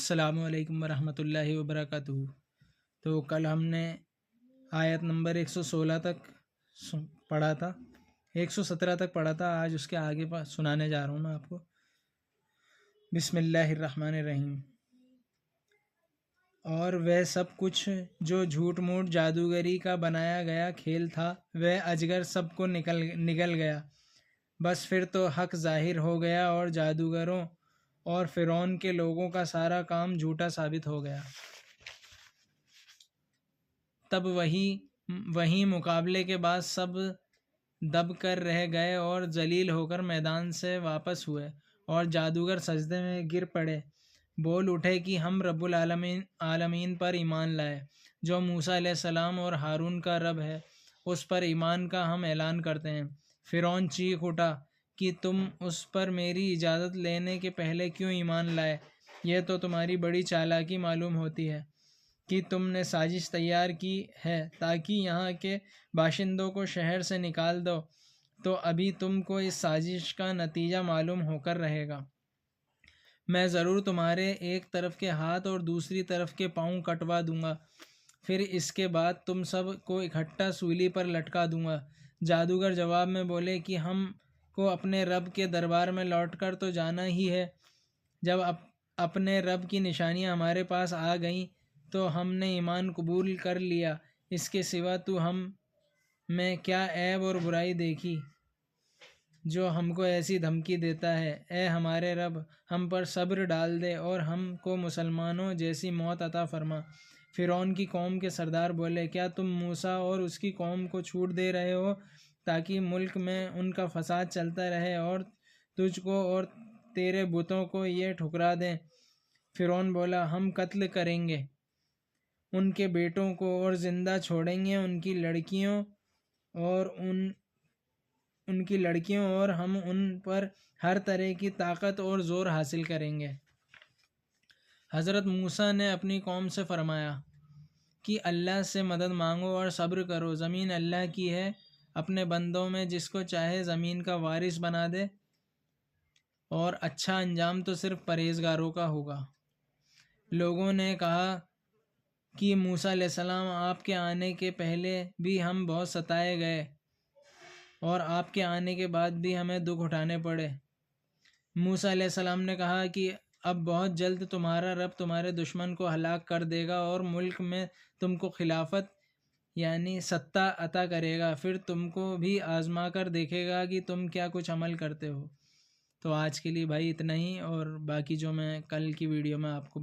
السلام علیکم ورحمۃ اللہ وبرکاتہ۔ تو کل ہم نے آیت نمبر 116 تک پڑھا تھا، 117 تک پڑھا تھا۔ آج اس کے آگے سنانے جا رہا ہوں میں آپ کو۔ بسم اللہ الرحمن الرحیم۔ اور وہ سب کچھ جو جھوٹ موٹ جادوگری کا بنایا گیا کھیل تھا، وہ اجگر سب کو نگل گیا۔ بس پھر تو حق ظاہر ہو گیا اور جادوگروں اور فرعون کے لوگوں کا سارا کام جھوٹا ثابت ہو گیا۔ تب وہی مقابلے کے بعد سب دب کر رہ گئے اور ذلیل ہو کر میدان سے واپس ہوئے، اور جادوگر سجدے میں گر پڑے، بول اٹھے کہ ہم رب العالمین پر ایمان لائے، جو موسیٰ علیہ السلام اور ہارون کا رب ہے، اس پر ایمان کا ہم اعلان کرتے ہیں۔ فرعون چیخ اٹھا کہ تم اس پر میری اجازت لینے کے پہلے کیوں ایمان لائے؟ یہ تو تمہاری بڑی چالاکی معلوم ہوتی ہے کہ تم نے سازش تیار کی ہے تاکہ یہاں کے باشندوں کو شہر سے نکال دو، تو ابھی تم کو اس سازش کا نتیجہ معلوم ہو کر رہے گا۔ میں ضرور تمہارے ایک طرف کے ہاتھ اور دوسری طرف کے پاؤں کٹوا دوں گا، پھر اس کے بعد تم سب کو اکٹھا سولی پر لٹکا دوں گا۔ جادوگر جواب میں بولے کہ ہم کو اپنے رب کے دربار میں لوٹ کر تو جانا ہی ہے۔ جب اپنے رب کی نشانیاں ہمارے پاس آ گئیں تو ہم نے ایمان قبول کر لیا، اس کے سوا تو ہم میں کیا عیب اور برائی دیکھی جو ہم کو ایسی دھمکی دیتا ہے؟ اے ہمارے رب، ہم پر صبر ڈال دے اور ہم کو مسلمانوں جیسی موت عطا فرما۔ فرعون کی قوم کے سردار بولے، کیا تم موسیٰ اور اس کی قوم کو چھوٹ دے رہے ہو تاکہ ملک میں ان کا فساد چلتا رہے اور تجھ کو اور تیرے بتوں کو یہ ٹھکرا دیں؟ فرعون بولا، ہم قتل کریں گے ان کے بیٹوں کو اور زندہ چھوڑیں گے ان کی لڑکیوں اور ہم ان پر ہر طرح کی طاقت اور زور حاصل کریں گے۔ حضرت موسیٰ نے اپنی قوم سے فرمایا کہ اللہ سے مدد مانگو اور صبر کرو، زمین اللہ کی ہے، اپنے بندوں میں جس کو چاہے زمین کا وارث بنا دے، اور اچھا انجام تو صرف پرہیزگاروں کا ہوگا۔ لوگوں نے کہا کہ موسیٰ علیہ السلام، آپ کے آنے کے پہلے بھی ہم بہت ستائے گئے اور آپ کے آنے کے بعد بھی ہمیں دکھ اٹھانے پڑے۔ موسیٰ علیہ السلام نے کہا کہ اب بہت جلد تمہارا رب تمہارے دشمن کو ہلاک کر دے گا اور ملک میں تم کو خلافت یعنی ستہ عطا کرے گا، پھر تم کو بھی آزما کر دیکھے گا کہ تم کیا کچھ عمل کرتے ہو۔ تو آج کے لیے بھائی اتنا ہی، اور باقی جو میں کل کی ویڈیو میں آپ کو